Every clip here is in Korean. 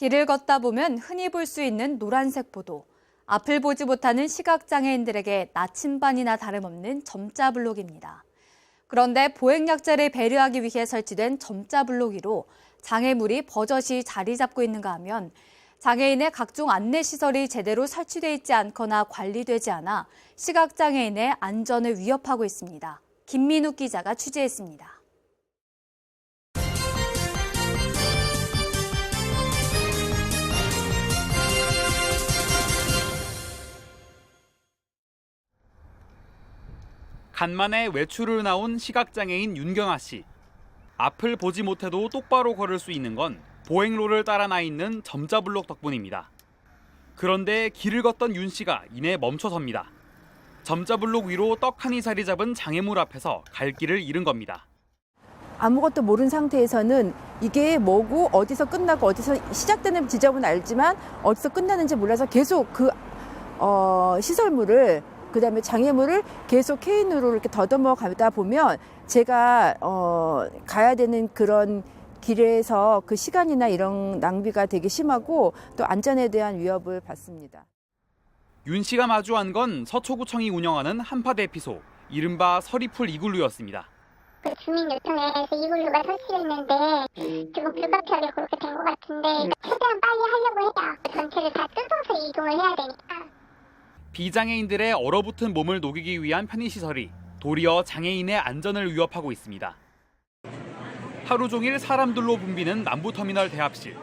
길을 걷다 보면 흔히 볼 수 있는 노란색 보도. 앞을 보지 못하는 시각장애인들에게 나침반이나 다름없는 점자 블록입니다. 그런데 보행약자를 배려하기 위해 설치된 점자 블록 위로 장애물이 버젓이 자리 잡고 있는가 하면 장애인의 각종 안내시설이 제대로 설치돼 있지 않거나 관리되지 않아 시각장애인의 안전을 위협하고 있습니다. 김민욱 기자가 취재했습니다. 간만에 외출을 나온 시각장애인 윤경아 씨. 앞을 보지 못해도 똑바로 걸을 수 있는 건 보행로를 따라 나 있는 점자 블록 덕분입니다. 그런데 길을 걷던 윤 씨가 이내 멈춰섭니다. 점자 블록 위로 떡하니 자리 잡은 장애물 앞에서 갈 길을 잃은 겁니다. 아무것도 모르는 상태에서는 이게 뭐고 어디서 끝나고 어디서 시작되는 지점은 알지만 어디서 끝나는지 몰라서 계속 그 시설물을 그다음에 장애물을 계속 케인으로 이렇게 더듬어 가다 보면 제가 가야 되는 그런 길에서 그 시간이나 이런 낭비가 되게 심하고 또 안전에 대한 위협을 받습니다. 윤 씨가 마주한 건 서초구청이 운영하는 한파대피소, 이른바 서리풀 이글루였습니다. 그 주민요청에서 이글루가 설치됐는데 좀 불가피하게 그렇게 된 것 같은데 최대한 빨리 하려고 해요. 전체를 다 뜯어서 이동을 해야 되니까. 비장애인들의 얼어붙은 몸을 녹이기 위한 편의시설이 도리어 장애인의 안전을 위협하고 있습니다. 하루 종일 사람들로 붐비는 남부터미널 대합실.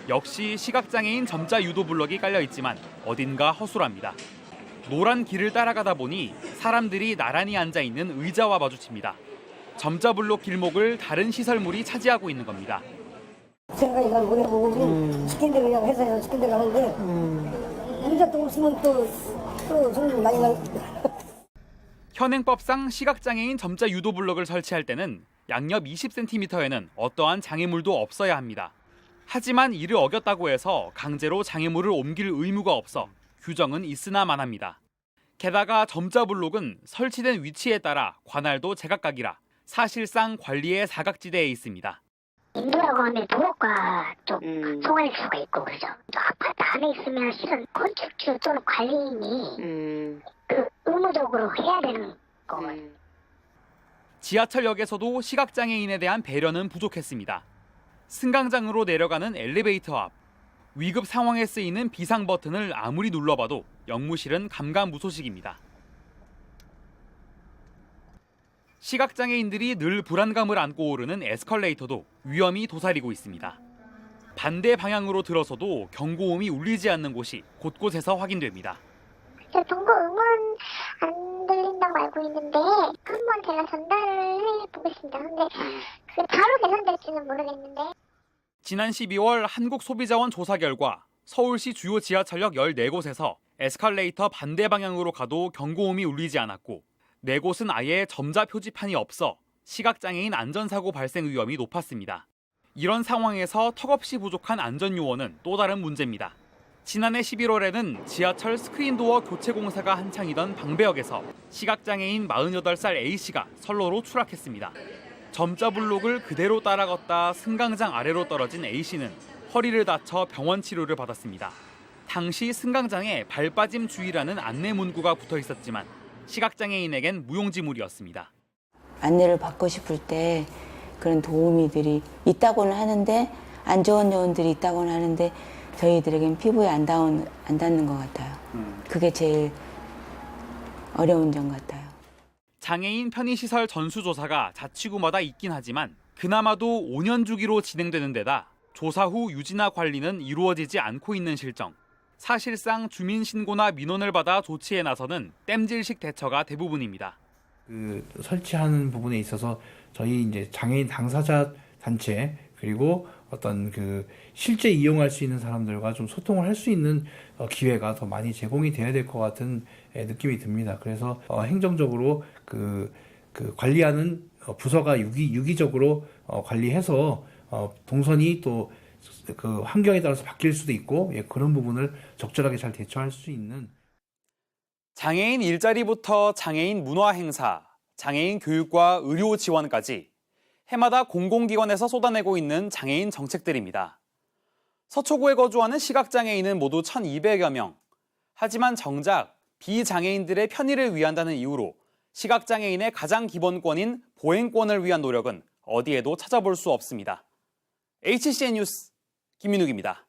역시 시각장애인 점자 유도 블럭이 깔려 있지만 어딘가 허술합니다. 노란 길을 따라가다 보니 사람들이 나란히 앉아 있는 의자와 마주칩니다. 점자 블록 길목을 다른 시설물이 차지하고 있는 겁니다. 생각이 잘 못해보고 시킨 대로 그냥 회사에서 시킨 대로 하는데 의자 또 없으면 또 손님 많이 나. 현행법상 시각장애인 점자 유도 블럭을 설치할 때는 양옆 20cm에는 어떠한 장애물도 없어야 합니다. 하지만 이를 어겼다고 해서 강제로 장애물을 옮길 의무가 없어 규정은 있으나 마나합니다. 게다가 점자 블록은 설치된 위치에 따라 관할도 제각각이라 사실상 관리의 사각지대에 있습니다. 인도라고 하면 도로가 좀 송할 수가 있고 그러죠. 또 아파트 안에 있으면 실은 건축주 또는 관리인이 그 의무적으로 해야 되는 거거든요. 지하철역에서도 시각장애인에 대한 배려는 부족했습니다. 승강장으로 내려가는 엘리베이터 앞. 위급 상황에 쓰이는 비상 버튼을 아무리 눌러봐도 역무실은 감감무소식입니다. 시각장애인들이 늘 불안감을 안고 오르는 에스컬레이터도 위험이 도사리고 있습니다. 반대 방향으로 들어서도 경고음이 울리지 않는 곳이 곳곳에서 확인됩니다. 동거 응원 안 들린다고 알고 있는데 한번 제가 전달을 해보겠습니다. 근데 그게 바로 개선될지는 모르겠는데. 지난 12월 한국소비자원 조사 결과 서울시 주요 지하철역 14곳에서 에스컬레이터 반대 방향으로 가도 경고음이 울리지 않았고 4곳은 아예 점자 표지판이 없어 시각장애인 안전사고 발생 위험이 높았습니다. 이런 상황에서 턱없이 부족한 안전요원은 또 다른 문제입니다. 지난해 11월에는 지하철 스크린도어 교체 공사가 한창이던 방배역에서 시각장애인 48살 A씨가 선로로 추락했습니다. 점자 블록을 그대로 따라 걷다 승강장 아래로 떨어진 A씨는 허리를 다쳐 병원 치료를 받았습니다. 당시 승강장에 발 빠짐 주의라는 안내 문구가 붙어 있었지만 시각장애인에겐 무용지물이었습니다. 안내를 받고 싶을 때 그런 도우미들이 있다고는 하는데 안 좋은 요원들이 있다고는 하는데 저희들에겐 피부에 안 닿는 것 같아요. 그게 제일 어려운 점 같아요. 장애인 편의시설 전수조사가 자치구마다 있긴 하지만 그나마도 5년 주기로 진행되는 데다 조사 후 유지나 관리는 이루어지지 않고 있는 실정. 사실상 주민 신고나 민원을 받아 조치에 나서는 땜질식 대처가 대부분입니다. 설치하는 부분에 있어서 저희 이제 장애인 당사자 단체 그리고 어떤 실제 이용할 수 있는 사람들과 좀 소통을 할 수 있는 기회가 더 많이 제공이 돼야 될 것 같은 느낌이 듭니다. 그래서 행정적으로 관리하는 부서가 유기적으로 관리해서 동선이 또 그 환경에 따라서 바뀔 수도 있고 그런 부분을 적절하게 잘 대처할 수 있는. 장애인 일자리부터 장애인 문화 행사, 장애인 교육과 의료 지원까지 해마다 공공기관에서 쏟아내고 있는 장애인 정책들입니다. 서초구에 거주하는 시각장애인은 모두 1,200여 명. 하지만 정작 비장애인들의 편의를 위한다는 이유로 시각장애인의 가장 기본권인 보행권을 위한 노력은 어디에도 찾아볼 수 없습니다. HCN 뉴스 김민욱입니다.